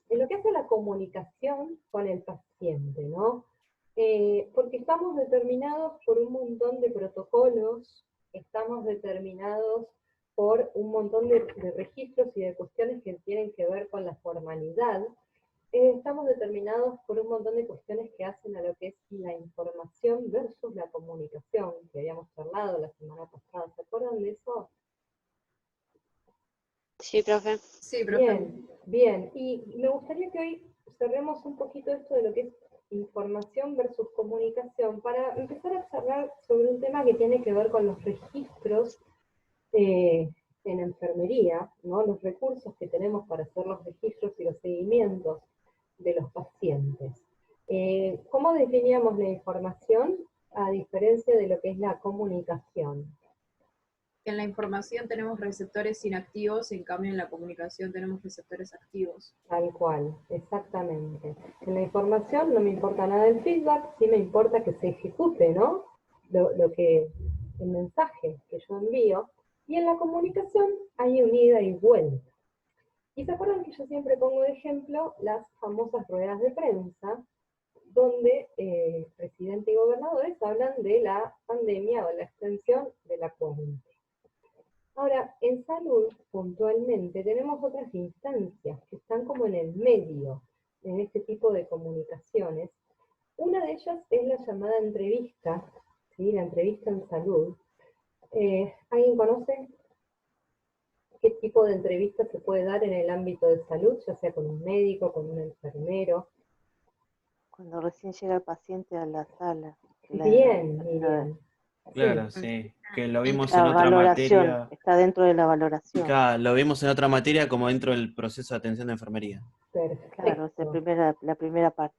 en lo que hace la comunicación con el paciente, ¿no? Porque estamos determinados por un montón de protocolos, estamos determinados por un montón de registros y de cuestiones que tienen que ver con la formalidad. Estamos determinados por un montón de cuestiones que hacen a lo que es la información versus la comunicación, que habíamos charlado la semana pasada. ¿Se acuerdan de eso? Sí, profe. Sí, profe. Bien, bien. Y me gustaría que hoy cerremos un poquito esto de lo que es información versus comunicación para empezar a charlar sobre un tema que tiene que ver con los registros en enfermería, ¿no? Los recursos que tenemos para hacer los registros y los seguimientos de los pacientes. ¿Cómo definíamos la información a diferencia de lo que es la comunicación? En la información tenemos receptores inactivos, en cambio en la comunicación tenemos receptores activos. Tal cual, exactamente. En la información no me importa nada el feedback, sí me importa que se ejecute, ¿no? El mensaje que yo envío. Y en la comunicación hay un ida y vuelta. Y se acuerdan que yo siempre pongo de ejemplo las famosas ruedas de prensa, donde presidente y gobernadores hablan de la pandemia o la extensión de la cuarentena. Ahora, en salud, puntualmente, tenemos otras instancias que están como en el medio, en este tipo de comunicaciones. Una de ellas es la llamada entrevista, ¿sí? La entrevista en salud. ¿Alguien conoce qué tipo de entrevista se puede dar en el ámbito de salud, ya sea con un médico, con un enfermero? Cuando recién llega el paciente a la sala. Bien, Miriam. Claro, Sí. sí, que lo vimos La en otra valoración, materia. está dentro de la valoración. Claro, lo vimos en otra materia como dentro del proceso de atención de enfermería. Perfecto. Claro, es la primera parte.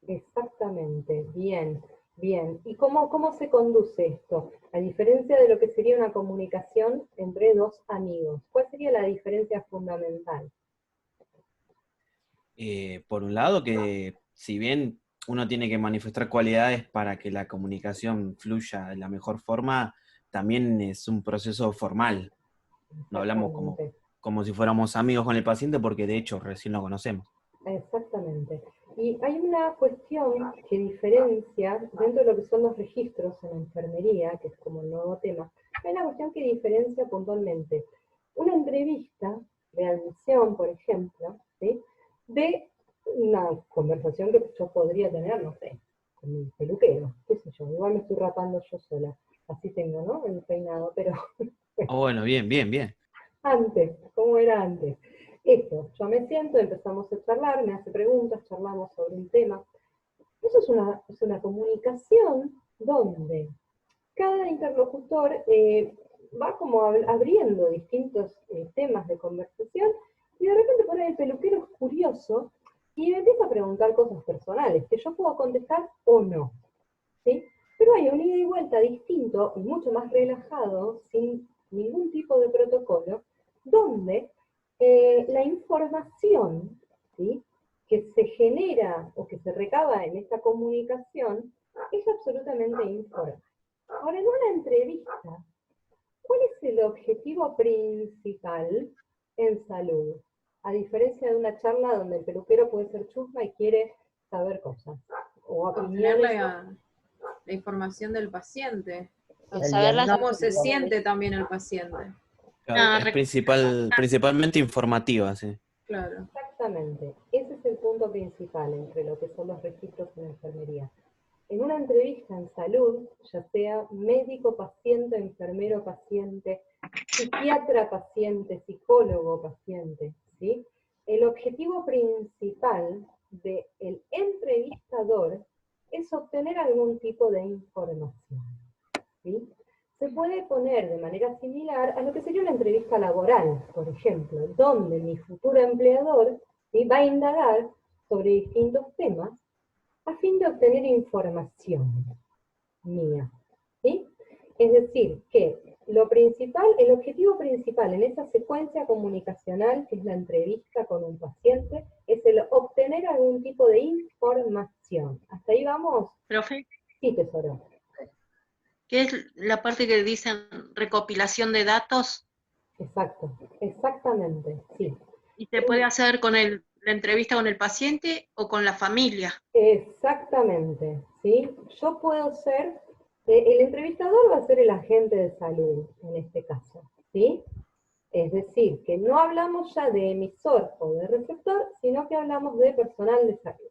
Exactamente, bien, bien. ¿Y cómo se conduce esto? A diferencia de lo que sería una comunicación entre dos amigos, ¿cuál sería la diferencia fundamental? Por un lado, que si bien uno tiene que manifestar cualidades para que la comunicación fluya de la mejor forma, también es un proceso formal. No hablamos Exactamente. como si fuéramos amigos con el paciente porque de hecho recién lo conocemos. Exactamente. Y hay una cuestión que diferencia, dentro de lo que son los registros en la enfermería, que es como el nuevo tema, hay una cuestión que diferencia puntualmente una entrevista de admisión, por ejemplo, ¿sí? De una conversación que yo podría tener, no sé, con mi peluquero, qué sé yo, igual me estoy rapando yo sola, así tengo, ¿no? El peinado, pero Bueno, bien, bien, bien. antes, ¿cómo era antes? Esto, yo me siento, empezamos a charlar, me hace preguntas, charlamos sobre un tema. Eso es una comunicación donde cada interlocutor va como abriendo distintos temas de conversación y de repente por ahí el peluquero es curioso y me empieza a preguntar cosas personales que yo puedo contestar o no, ¿sí? Pero hay un ida y vuelta distinto y mucho más relajado, sin ningún tipo de protocolo, donde la información, ¿sí?, que se genera o que se recaba en esta comunicación es absolutamente informal. Ahora, en una entrevista, ¿cuál es el objetivo principal en salud? A diferencia de una charla donde el peluquero puede ser chusma y quiere saber cosas. O Obtener opiniones. la información del paciente. Saber Cómo se siente también el paciente. Claro, es principalmente informativa, sí. Claro. Exactamente. Ese es el punto principal entre lo que son los registros en enfermería. En una entrevista en salud, ya sea médico, paciente, enfermero, paciente, psiquiatra, paciente, psicólogo, paciente, ¿sí? El objetivo principal del entrevistador es obtener algún tipo de información, ¿sí? Se puede poner de manera similar a lo que sería una entrevista laboral, por ejemplo, donde mi futuro empleador, ¿sí?, va a indagar sobre distintos temas a fin de obtener información mía, ¿sí? Es decir, que lo principal, el objetivo principal en esa secuencia comunicacional, que es la entrevista con un paciente, es el obtener algún tipo de información. ¿Hasta ahí vamos? Profe, Sí, tesoro. ¿qué es la parte que dicen recopilación de datos? Exacto, exactamente, sí. Y se puede hacer con la entrevista con el paciente o con la familia. Exactamente, ¿sí? Yo puedo ser, el entrevistador va a ser el agente de salud, en este caso, ¿sí? Es decir, que no hablamos ya de emisor o de receptor, sino que hablamos de personal de salud.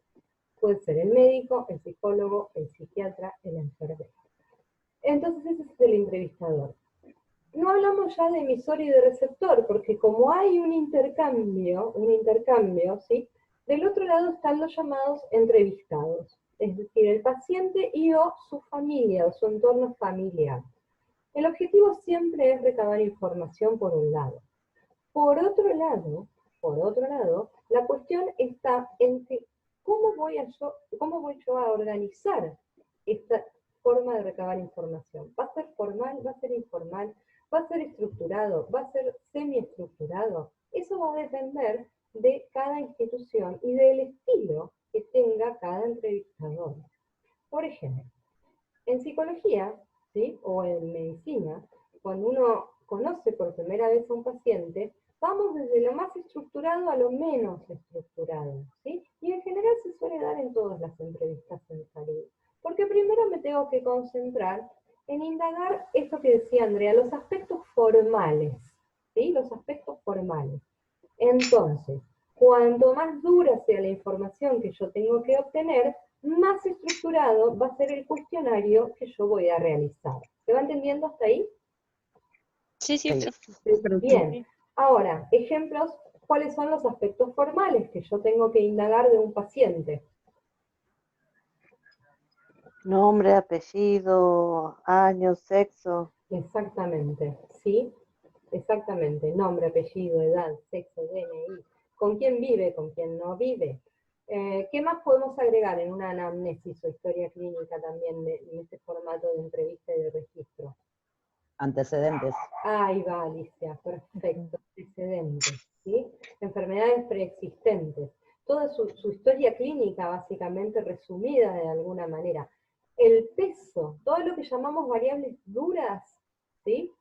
Puede ser el médico, el psicólogo, el psiquiatra, el enfermero. Entonces ese es el entrevistador. No hablamos ya de emisor y de receptor, porque como hay un intercambio, ¿sí? Del otro lado están los llamados entrevistados, es decir, el paciente y o su familia, o su entorno familiar. El objetivo siempre es recabar información por un lado. Por otro lado, la cuestión está en que cómo voy yo a organizar esta forma de recabar información. ¿Va a ser formal? ¿Va a ser informal? ¿Va a ser estructurado? ¿Va a ser semiestructurado? Eso va a depender de cada institución y del estilo que tenga cada entrevistador. Por ejemplo, en psicología, ¿sí? O en medicina, cuando uno conoce por primera vez a un paciente, vamos desde lo más estructurado a lo menos estructurado, ¿sí? Y en general se suele dar en todas las entrevistas en salud. Porque primero me tengo que concentrar en indagar esto que decía Andrea, los aspectos formales, ¿sí? Los aspectos formales. Entonces, cuanto más dura sea la información que yo tengo que obtener, más estructurado va a ser el cuestionario que yo voy a realizar. ¿Se va entendiendo hasta ahí? Sí, sí, Sí. perfecto. Bien. Ahora, ejemplos, ¿cuáles son los aspectos formales que yo tengo que indagar de un paciente? Nombre, apellido, año, sexo. Exactamente, ¿sí? Exactamente, nombre, apellido, edad, sexo, DNI, con quién vive, con quién no vive. ¿Qué más podemos agregar en una anamnesis o historia clínica también en este formato de entrevista y de registro? Antecedentes. Ahí va, Alicia, perfecto, antecedentes, ¿sí? Enfermedades preexistentes. Toda su historia clínica, básicamente resumida de alguna manera. El peso, todo lo que llamamos variables duras, ¿sí?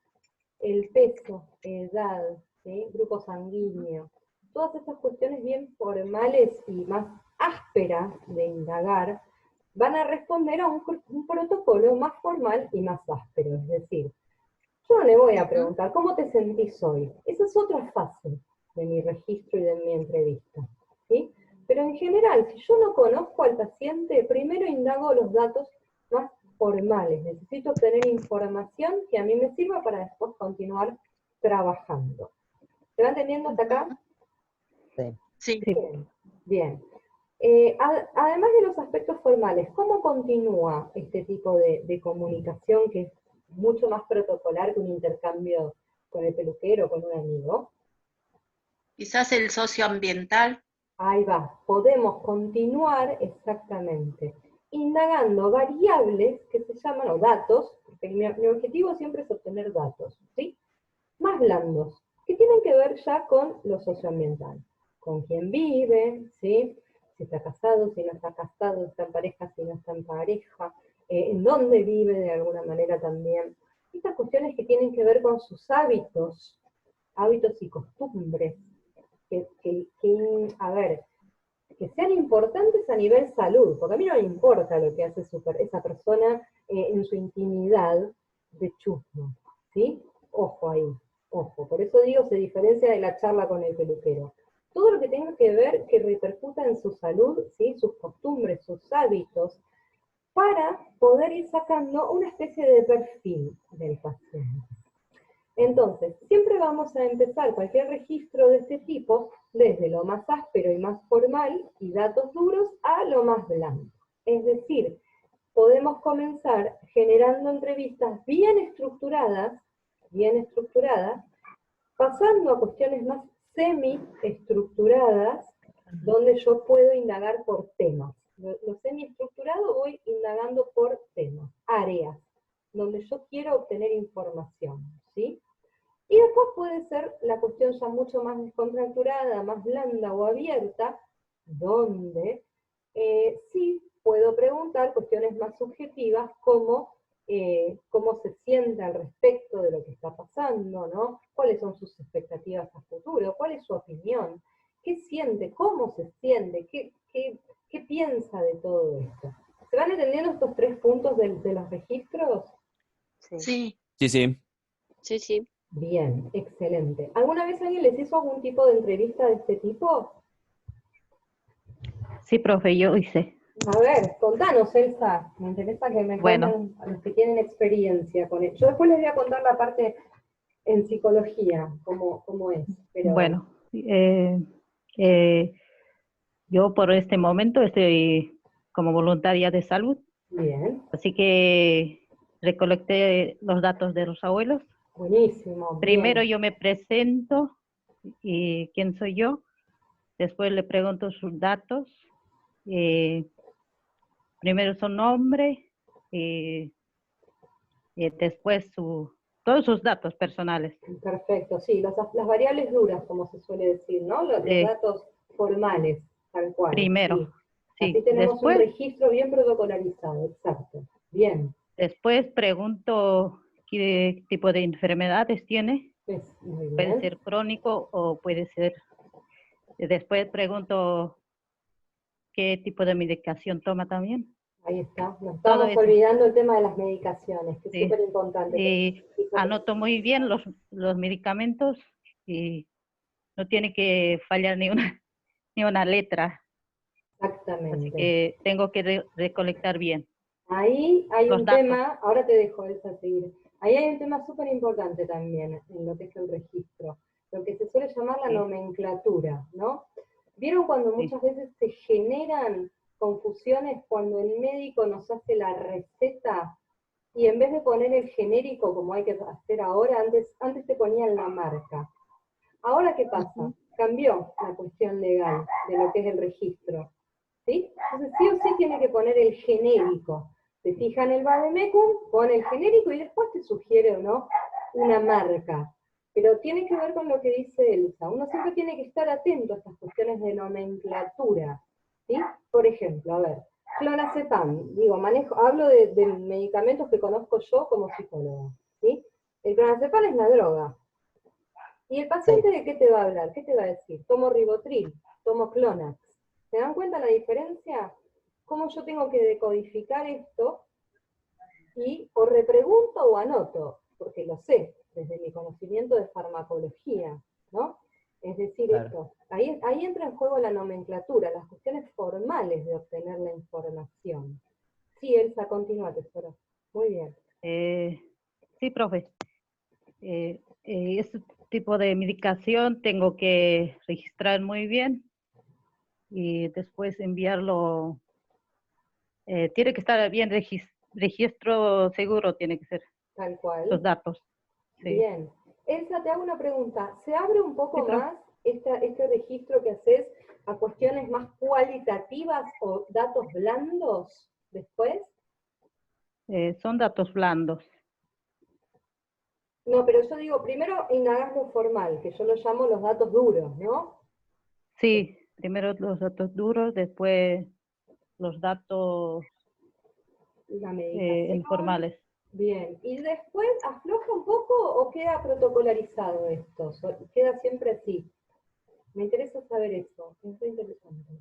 El peso, edad, ¿sí? Grupo sanguíneo, todas estas cuestiones bien formales y más ásperas de indagar, van a responder a un protocolo más formal y más áspero, es decir, yo no le voy a preguntar, ¿cómo te sentís hoy? Esa es otra fase de mi registro y de mi entrevista, ¿sí? Pero en general, si yo no conozco al paciente, primero indago los datos más formales. Necesito obtener información que a mí me sirva para después continuar trabajando. ¿Se va entendiendo hasta acá? Sí. Sí. Bien, bien. Además de los aspectos formales, ¿cómo continúa este tipo de comunicación que es mucho más protocolar que un intercambio con el peluquero, con un amigo? Quizás el socioambiental. Ahí va, podemos continuar exactamente, indagando variables que se llaman, o datos, porque mi objetivo siempre es obtener datos, ¿sí? Más blandos, que tienen que ver ya con lo socioambiental, con quién vive, ¿sí? Si está casado, si no está casado, si está en pareja, si no está en pareja, en dónde vive de alguna manera también. Estas cuestiones que tienen que ver con sus hábitos y costumbres, a ver, que sean importantes a nivel salud, porque a mí no me importa lo que hace esa persona en su intimidad de chusma, ¿sí? Ojo ahí, ojo. Por eso digo, se diferencia de la charla con el peluquero. Todo lo que tenga que ver, que repercuta en su salud, ¿sí? Sus costumbres, sus hábitos, para poder ir sacando una especie de perfil del paciente. Entonces, siempre vamos a empezar cualquier registro de este tipo desde lo más áspero y más formal y datos duros a lo más blando. Es decir, podemos comenzar generando entrevistas bien estructuradas, pasando a cuestiones más semi-estructuradas, donde yo puedo indagar por temas. Lo semi-estructurado voy indagando por temas, áreas, donde yo quiero obtener información, ¿sí? Y después puede ser la cuestión ya mucho más descontracturada, más blanda o abierta, donde sí puedo preguntar cuestiones más subjetivas como cómo se siente al respecto de lo que está pasando, ¿no? ¿Cuáles son sus expectativas a futuro? ¿Cuál es su opinión? qué siente, cómo se siente, qué piensa de todo esto. ¿Se van entendiendo estos 3 puntos de los registros? Sí. Sí. Sí, sí. Sí, sí. Bien, excelente. ¿Alguna vez alguien les hizo algún tipo de entrevista de este tipo? Sí, profe, yo hice. A ver, contanos, Elsa. Me interesa que me Bueno. cuenten a los que tienen experiencia con esto. Yo después les voy a contar la parte en psicología, cómo es. Pero, Bueno, yo por este momento estoy como voluntaria de salud, bien, así que recolecté los datos de los abuelos. buenísimo. Primero bien. yo me presento y quién soy yo, después le pregunto sus datos, primero su nombre y después todos sus datos personales. Perfecto, sí, las variables duras, como se suele decir, ¿no? Los Sí. datos formales, tal cual. Primero, Sí. Así sí. tenemos un Después, registro bien protocolarizado, exacto. Bien, después pregunto qué tipo de enfermedades tiene. muy Puede bien. ser crónico o puede ser. Después pregunto qué tipo de medicación toma también. Ahí está. Nos Todo estamos eso. olvidando el tema de las medicaciones, que es Sí. súper importante. Y anoto muy bien los medicamentos y no tiene que fallar ni una letra. Así Exactamente. que tengo que recolectar bien Ahí hay los un datos. tema, ahora te dejo, Elsa, seguir. Ahí hay un tema súper importante también en lo que es el registro, lo que se suele llamar la Sí. nomenclatura, ¿no? ¿Vieron cuando Sí. muchas veces se generan confusiones cuando el médico nos hace la receta y en vez de poner el genérico como hay que hacer ahora, antes te ponían la marca? Ahora, ¿qué pasa? Ujú. Cambió la cuestión legal de lo que es el registro, ¿sí? Entonces sí o sí tiene que poner el genérico. Se fija en el vademecum, pone el genérico y después te sugiere o no una marca. Pero tiene que ver con lo que dice Elsa. Uno siempre tiene que estar atento a estas cuestiones de nomenclatura, ¿sí? Por ejemplo, a ver, clonazepam, hablo de medicamentos que conozco yo como psicóloga, ¿sí? El clonazepam es la droga. ¿Y el paciente de qué te va a hablar? ¿Qué te va a decir? Tomo ribotril, tomo Clonax. ¿Se dan cuenta la diferencia? ¿Cómo yo tengo que decodificar esto? Y o repregunto o anoto, porque lo sé, desde mi conocimiento de farmacología, ¿no? Es decir, Claro. esto, ahí entra en juego la nomenclatura, las cuestiones formales de obtener la información. Sí, Elsa, continúa, tesoro. Muy bien. Sí, profe. Este tipo de medicación tengo que registrar muy bien y después enviarlo. Tiene que estar bien registro seguro, tiene que ser Tal cual. los datos. Sí, Bien. Elsa, te hago una pregunta. ¿Se abre un poco sí, profe. más este registro que haces a cuestiones más cualitativas o datos blandos después? Son datos blandos. No, pero yo digo, primero indagás lo formal, que yo lo llamo los datos duros, ¿no? Sí, primero los datos duros, después los datos La medicación. informales. Bien. ¿Y después afloja un poco o queda protocolarizado esto? ¿Queda siempre así? Me interesa saber eso. Es muy interesante.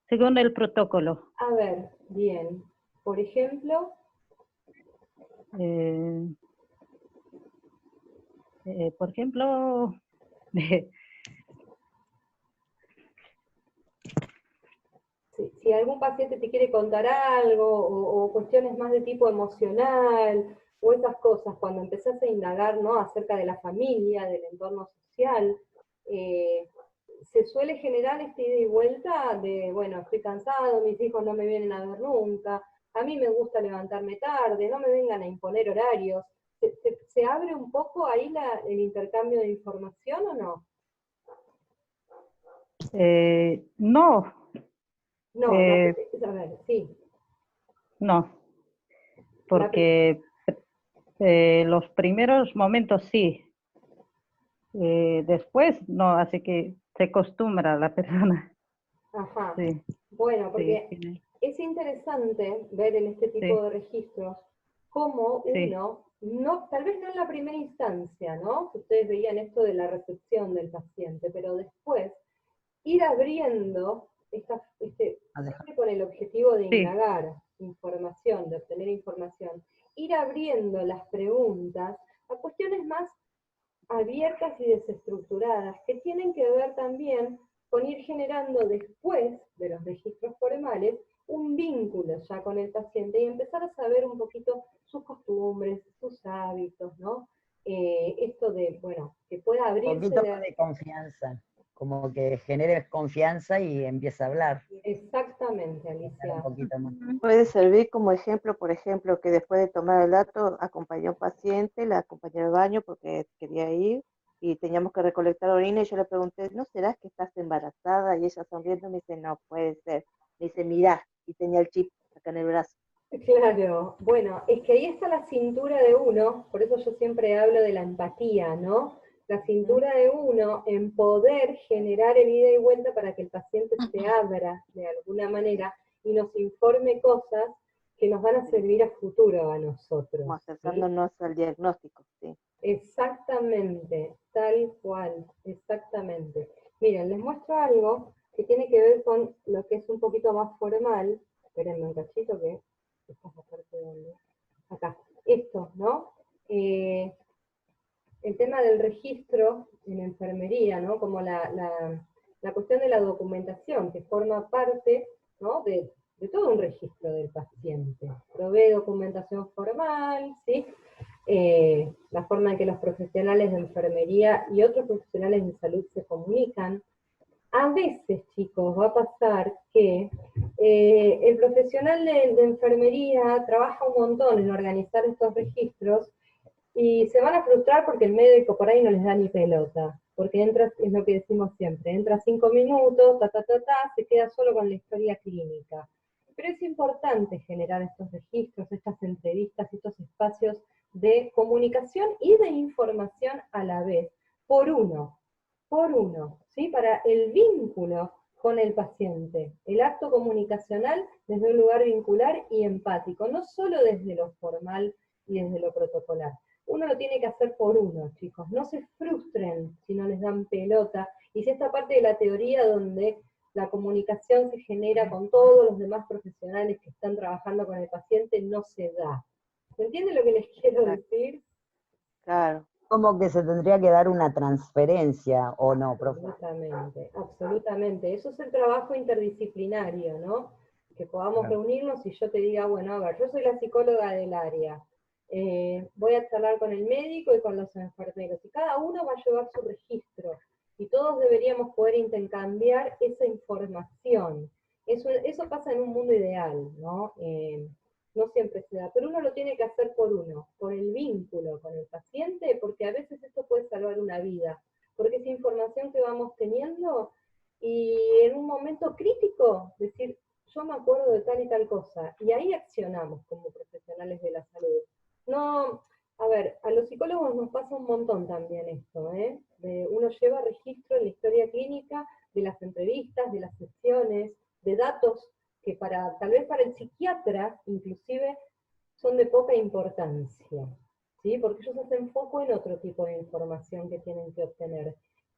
Según el protocolo. A ver, bien. Por ejemplo, Por ejemplo, si algún paciente te quiere contar algo, o cuestiones más de tipo emocional, o esas cosas, cuando empezás a indagar, ¿no?, acerca de la familia, del entorno social, se suele generar este ida y vuelta de, bueno, estoy cansado, mis hijos no me vienen a ver nunca, a mí me gusta levantarme tarde, no me vengan a imponer horarios. ¿Se abre un poco ahí el intercambio de información o no? no, No, eh, a ver, sí. no, La porque los primeros momentos sí, después no, así que se acostumbra la persona. Ajá. Sí, Bueno, sí, porque es interesante ver en este tipo sí, de registros cómo sí, uno, no, tal vez no en la primera instancia, ¿no? Que ustedes veían esto de la recepción del paciente, pero después ir abriendo, siempre con el objetivo de Sí. indagar información, de obtener información, ir abriendo las preguntas a cuestiones más abiertas y desestructuradas, que tienen que ver también con ir generando después de los registros formales un vínculo ya con el paciente y empezar a saber un poquito sus costumbres, sus hábitos, ¿no? Esto de, bueno, que pueda Un abrirse poquito más de confianza, como que genere confianza y empiece a hablar. Exactamente, Un Alicia. poquito más. Puede servir como ejemplo, por ejemplo, que después de tomar el dato acompañé a un paciente, la acompañé al baño porque quería ir y teníamos que recolectar orina y yo le pregunté, ¿no será que estás embarazada? Y ella sonriendo me dice, no, puede ser. Me dice, mirá, y tenía el chip acá en el brazo. Claro, bueno, es que ahí está la cintura de uno, por eso yo siempre hablo de la empatía, ¿no? La cintura de uno en poder generar el ida y vuelta para que el paciente se abra de alguna manera y nos informe cosas que nos van a servir a futuro a nosotros. Como ¿sí? acercándonos al diagnóstico, sí. Exactamente, tal cual, exactamente. Miren, les muestro algo que tiene que ver con lo que es un poquito más formal. Espérenme un cachito que esta es la parte donde... Acá, esto, ¿no? El tema del registro en enfermería, ¿no? Como la cuestión de la documentación, que forma parte, ¿no? de todo un registro del paciente. Provee documentación formal, ¿sí? La forma en que los profesionales de enfermería y otros profesionales de salud se comunican. A veces, chicos, va a pasar que el profesional de enfermería trabaja un montón en organizar estos registros y se van a frustrar porque el médico por ahí no les da ni pelota, porque entra, es lo que decimos siempre, entra 5 minutos, se queda solo con la historia clínica. Pero es importante generar estos registros, estas entrevistas, estos espacios de comunicación y de información a la vez, por uno, ¿sí? Para el vínculo con el paciente, el acto comunicacional desde un lugar vincular y empático, no solo desde lo formal y desde lo protocolar. Uno lo tiene que hacer por uno, chicos. No se frustren si no les dan pelota. Y si esta parte de la teoría donde la comunicación se genera con todos los demás profesionales que están trabajando con el paciente no se da. ¿Se entiende lo que les quiero decir? Claro. Como que se tendría que dar una transferencia, ¿o no, profe? Absolutamente, absolutamente. Eso es el trabajo interdisciplinario, ¿no? Que podamos reunirnos y yo te diga, bueno, a ver, yo soy la psicóloga del área, voy a charlar con el médico y con los enfermeros, y cada uno va a llevar su registro, y todos deberíamos poder intercambiar esa información. Eso pasa en un mundo ideal, ¿no? No siempre se da, pero uno lo tiene que hacer por uno, por el vínculo con el paciente, porque a veces esto puede salvar una vida, porque es información que vamos teniendo y en un momento crítico decir, yo me acuerdo de tal y tal cosa, y ahí accionamos como profesionales de la salud. No, a ver, a los psicólogos nos pasa un montón también esto, ¿eh? Uno lleva registro en la historia clínica de las entrevistas, de las sesiones, de datos que tal vez para el psiquiatra, inclusive, son de poca importancia, ¿sí? Porque ellos hacen foco en otro tipo de información que tienen que obtener.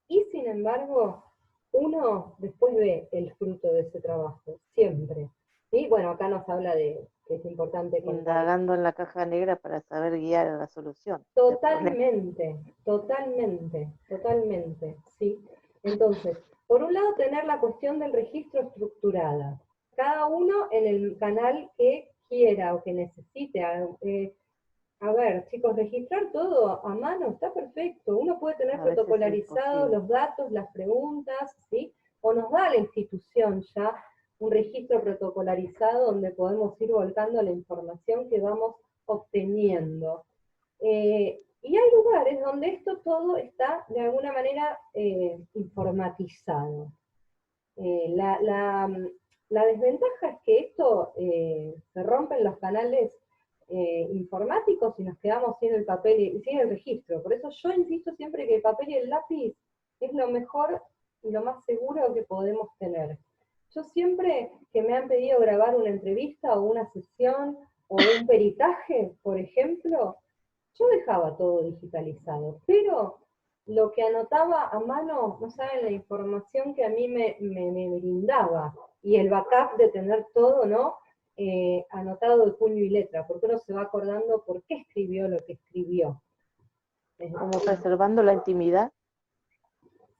Y sin embargo, uno después ve el fruto de ese trabajo, siempre. ¿Sí? Bueno, acá nos habla de que es importante contar. Indagando en la caja negra para saber guiar a la solución. Totalmente, totalmente, totalmente, ¿sí? Entonces, por un lado tener la cuestión del registro estructurada, cada uno en el canal que quiera o que necesite. A ver, chicos, registrar todo a mano está perfecto, uno puede tener A veces es protocolarizados imposible. los datos, las preguntas, ¿sí? O nos da la institución ya un registro protocolarizado donde podemos ir volcando la información que vamos obteniendo. Y hay lugares donde esto todo está de alguna manera informatizado. La desventaja es que esto se rompen los canales informáticos y nos quedamos sin el papel y sin el registro. Por eso yo insisto siempre que el papel y el lápiz es lo mejor y lo más seguro que podemos tener. Yo siempre que me han pedido grabar una entrevista o una sesión o un peritaje, por ejemplo, yo dejaba todo digitalizado, pero lo que anotaba a mano, no saben la información que a mí me brindaba, y el backup de tener todo, ¿no? Anotado de puño y letra, porque uno se va acordando por qué escribió lo que escribió. Como preservando la intimidad.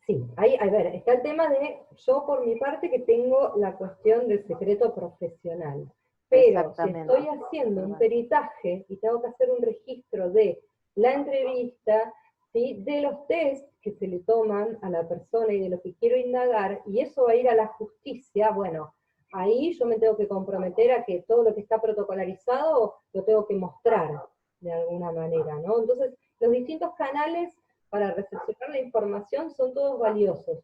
Sí, ahí, a ver, está el tema de, yo por mi parte que tengo la cuestión del secreto profesional, pero si estoy haciendo un peritaje y tengo que hacer un registro de la entrevista, ¿sí? De los test que se le toman a la persona y de lo que quiero indagar, y eso va a ir a la justicia, bueno, ahí yo me tengo que comprometer a que todo lo que está protocolarizado lo tengo que mostrar de alguna manera, ¿no? Entonces, los distintos canales para recepcionar la información son todos valiosos,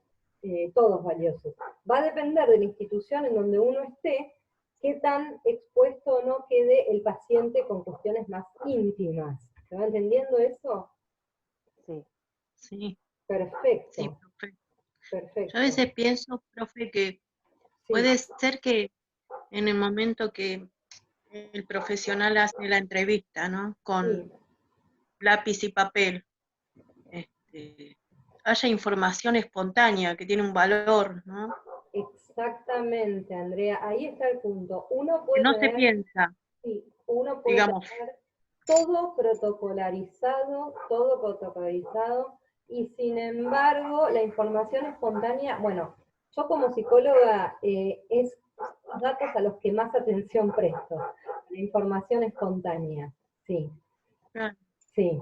todos valiosos. Va a depender de la institución en donde uno esté, qué tan expuesto o no quede el paciente con cuestiones más íntimas. ¿Se va entendiendo eso? Sí. Sí, Perfecto. sí, profe. Perfecto. Yo a veces pienso, profe, que Sí. puede ser que en el momento que el profesional hace la entrevista, ¿no? Con Sí. lápiz y papel, haya información espontánea que tiene un valor, ¿no? Exactamente, Andrea, ahí está el punto. Uno Que puede no se tener, piensa, sí, uno puede digamos. tener todo protocolarizado, y sin embargo, la información espontánea, bueno, yo como psicóloga es los datos a los que más atención presto, la información espontánea, sí, Claro, sí,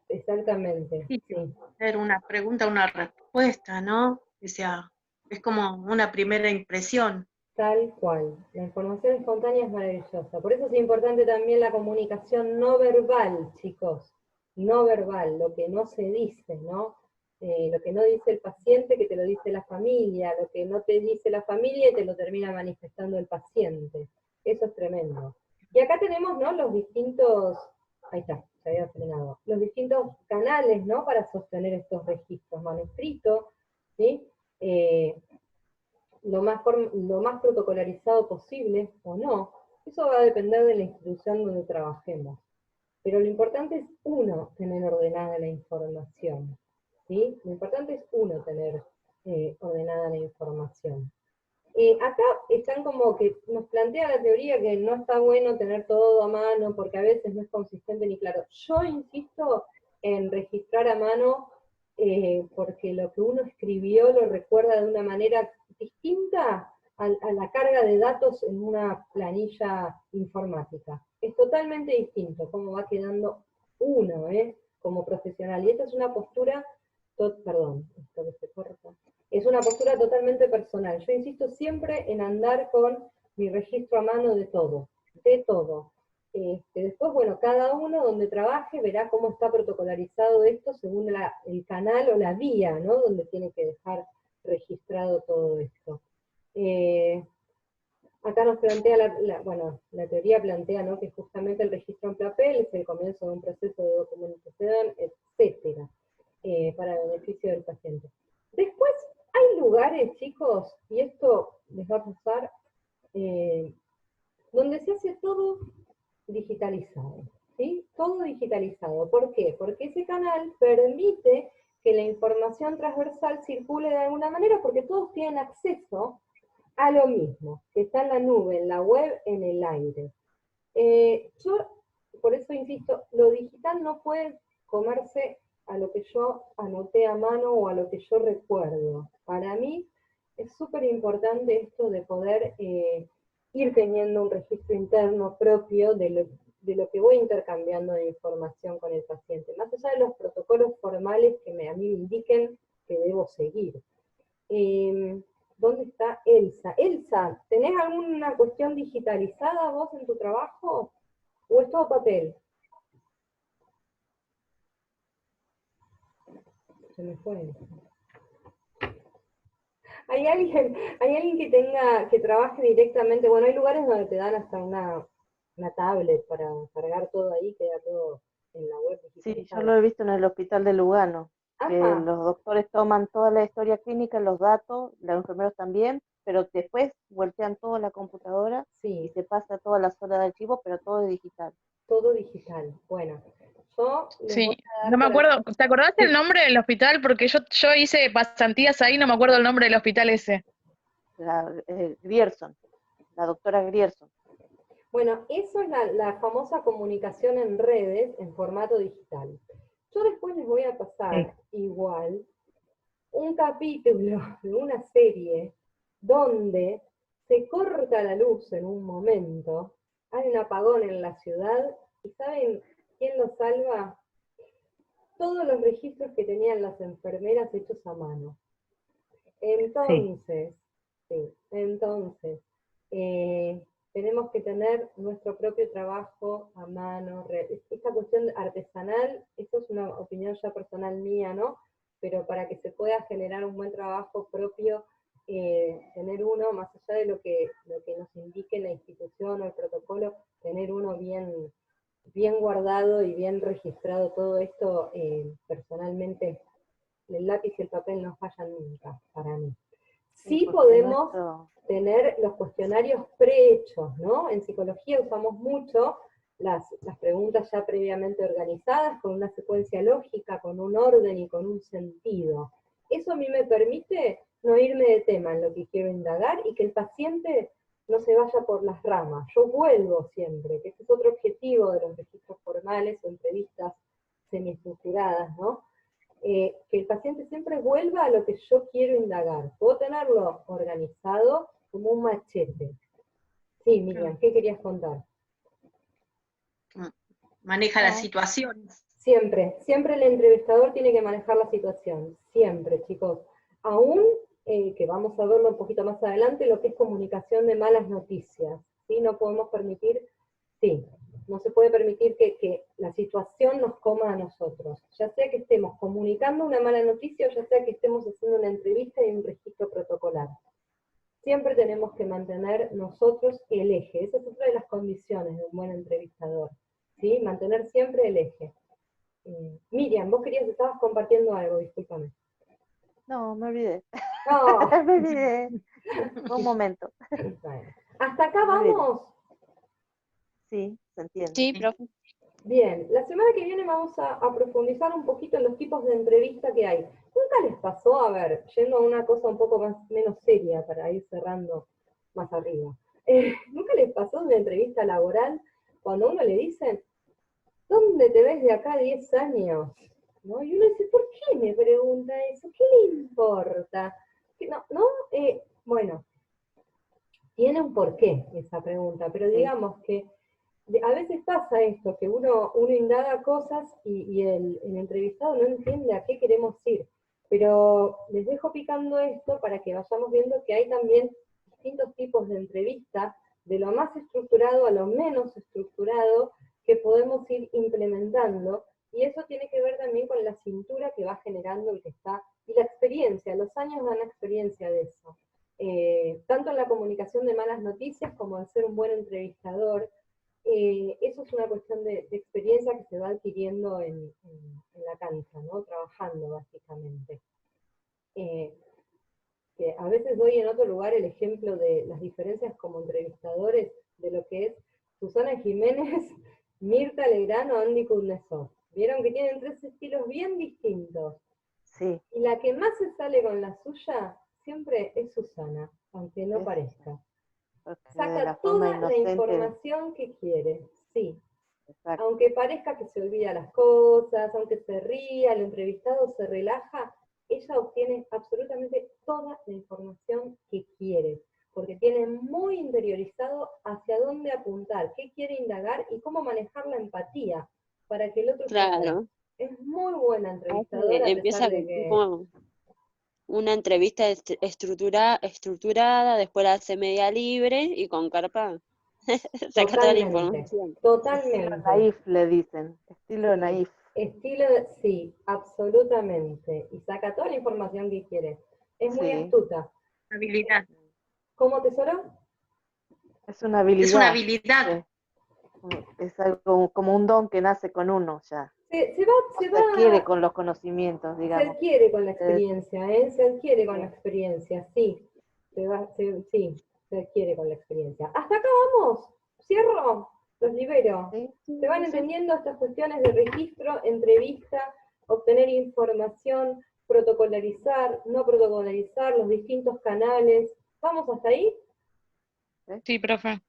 exactamente, sí, sí. hacer una pregunta, una respuesta, ¿no? O sea, es como una primera impresión. Tal cual. La información espontánea es maravillosa. Por eso es importante también la comunicación no verbal, chicos. No verbal, lo que no se dice, ¿no? Lo que no dice el paciente, que te lo dice la familia, lo que no te dice la familia y te lo termina manifestando el paciente. Eso es tremendo. Y acá tenemos, ¿no? Los distintos, ahí está, se había frenado, los distintos canales, ¿no? Para sostener estos registros, manuscritos, ¿sí? Lo más protocolarizado posible o no, eso va a depender de la institución donde trabajemos. Pero lo importante es uno tener ordenada la información, ¿sí? Lo importante es uno tener ordenada la información. Acá están como que nos plantea la teoría que no está bueno tener todo a mano porque a veces no es consistente ni claro. Yo insisto en registrar a mano porque lo que uno escribió lo recuerda de una manera distinta a la carga de datos en una planilla informática. Es totalmente distinto cómo va quedando uno como profesional. Y esta es una postura, perdón, esto que se corta. Es una postura totalmente personal. Yo insisto siempre en andar con mi registro a mano de todo, de todo. Después, bueno, cada uno donde trabaje verá cómo está protocolarizado esto según el canal o la vía, ¿no? Donde tiene que dejar registrado todo esto. Acá nos plantea, la teoría plantea, ¿no? Que justamente el registro en papel es el comienzo de un proceso de documentación, etcétera, para el beneficio del paciente. Después, hay lugares, chicos, y esto les va a pasar, donde se hace todo digitalizado, ¿sí? Todo digitalizado. ¿Por qué? Porque ese canal permite que la información transversal circule de alguna manera porque todos tienen acceso a lo mismo, que está en la nube, en la web, en el aire. Yo, por eso insisto, lo digital no puede comerse a lo que yo anoté a mano o a lo que yo recuerdo. Para mí es súper importante esto de poder ir teniendo un registro interno propio de lo que voy intercambiando de información con el paciente, más allá de los protocolos formales que a mí me indiquen que debo seguir. ¿Dónde está Elsa? Elsa, ¿tenés alguna cuestión digitalizada vos en tu trabajo? ¿O es todo papel? Se me fue Elsa. ¿Hay alguien que trabaje directamente? Bueno, hay lugares donde te dan hasta una tablet para cargar todo ahí, queda todo en la web Sí, digitalizado. yo lo he visto en el hospital de Lugano, que Ajá. los doctores toman toda la historia clínica, los datos, los enfermeros también, pero después voltean toda la computadora y Sí, se pasa todas las horas de archivo, pero todo es digital. todo digital. Bueno, Yo les Sí, voy a dar no me para- acuerdo. ¿Te acordás el nombre del hospital? Porque yo hice pasantías ahí, no me acuerdo el nombre del hospital ese. Grierson, la doctora Grierson. Bueno, eso es la famosa comunicación en redes en formato digital. Yo después les voy a pasar igual un capítulo de una serie donde se corta la luz en un momento, hay un apagón en la ciudad, y ¿saben quién lo salva? Todos los registros que tenían las enfermeras hechos a mano. Entonces, tenemos que tener nuestro propio trabajo a mano. Esta cuestión artesanal, esto es una opinión ya personal mía, ¿no? Pero para que se pueda generar un buen trabajo propio, tener uno, más allá de lo que nos indique la institución o el protocolo, tener uno bien guardado y bien registrado todo esto personalmente. El lápiz y el papel no fallan nunca, para mí. Sí podemos tener los cuestionarios prehechos, ¿no? En psicología usamos mucho las preguntas ya previamente organizadas, con una secuencia lógica, con un orden y con un sentido. Eso a mí me permite no irme de tema en lo que quiero indagar y que el paciente no se vaya por las ramas. Yo vuelvo siempre, que ese es otro objetivo de los registros formales o entrevistas semiestructuradas, ¿no? Que el paciente siempre vuelva a lo que yo quiero indagar. Puedo tenerlo organizado como un machete. Sí, Miriam, ¿qué querías contar? Maneja las situaciones. Siempre el entrevistador tiene que manejar la situación. Siempre, chicos. Aún, que vamos a verlo un poquito más adelante, lo que es comunicación de malas noticias. ¿Sí? No podemos permitir, no se puede permitir que la situación nos coma a nosotros, ya sea que estemos comunicando una mala noticia o ya sea que estemos haciendo una entrevista y un registro protocolar. Siempre tenemos que mantener nosotros el eje, esa es otra de las condiciones de un buen entrevistador, ¿sí? Mantener siempre el eje. Miriam, vos estabas compartiendo algo, discúlpame. No, me olvidé. No. Me olvidé. Un momento. Bueno. ¿Hasta acá vamos? Sí, se entiende. Sí, profe. Bien, la semana que viene vamos a profundizar un poquito en los tipos de entrevista que hay. ¿Nunca les pasó, a ver, yendo a una cosa un poco menos seria para ir cerrando más arriba, ¿nunca les pasó una entrevista laboral cuando a uno le dicen, ¿dónde te ves de acá a 10 años? ¿No? Y uno dice, ¿por qué me pregunta eso? ¿Qué le importa? Bueno, tiene un porqué esa pregunta, pero digamos que a veces pasa esto, que uno indaga cosas y el entrevistado no entiende a qué queremos ir. Pero les dejo picando esto para que vayamos viendo que hay también distintos tipos de entrevista, de lo más estructurado a lo menos estructurado, que podemos ir implementando, y eso tiene que ver también con la cintura que va generando el que está, y la experiencia, los años dan experiencia de eso. Tanto en la comunicación de malas noticias como en ser un buen entrevistador. Eso es una cuestión de experiencia que se va adquiriendo en la cancha, ¿no? Trabajando básicamente. Que a veces doy en otro lugar el ejemplo de las diferencias como entrevistadores de lo que es Susana Jiménez, Mirta Legrand o Andy Kuznetsov. Vieron que tienen 3 estilos bien distintos. Sí. Y la que más se sale con la suya siempre es Susana, aunque no parezca. Saca toda la información que quiere, sí. Exacto. Aunque parezca que se olvida las cosas, aunque se ría, el entrevistado se relaja, ella obtiene absolutamente toda la información que quiere, porque tiene muy interiorizado hacia dónde apuntar, qué quiere indagar y cómo manejar la empatía para que el otro Claro. Es muy buena entrevistadora. Empieza como una entrevista estructurada, después la hace media libre y con carpa saca toda la información. Totalmente. Estilo naif le dicen, estilo naif. Estilo, sí, absolutamente. Y saca toda la información que quiere. Es muy astuta. Habilidad. ¿Cómo, tesoro? Es una habilidad. Es una habilidad. Es algo como un don que nace con uno ya. Se adquiere con los conocimientos, digamos. Se adquiere con la experiencia, se adquiere con la experiencia, sí. Se adquiere con la experiencia. ¿Hasta acá vamos? ¿Cierro? Los libero. Sí, ¿Se van entendiendo estas cuestiones de registro, entrevista, obtener información, protocolarizar, no protocolarizar, los distintos canales? ¿Vamos hasta ahí? Sí, profe.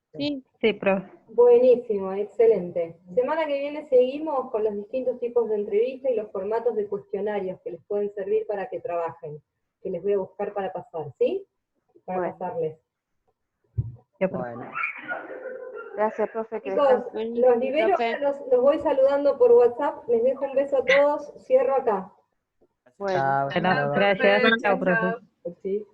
Sí, profe. Buenísimo, excelente. Semana que viene seguimos con los distintos tipos de entrevistas y los formatos de cuestionarios que les pueden servir para que trabajen, que les voy a buscar para pasar, ¿sí? Para Bueno. pasarles. Ya, profe. Bueno, gracias, profe, que Chicos, descansen. los libero, los voy saludando por WhatsApp, les dejo un beso a todos, cierro acá. Bueno, chao, Bueno, chao. gracias. Chao, Chao, profe. chao. Sí.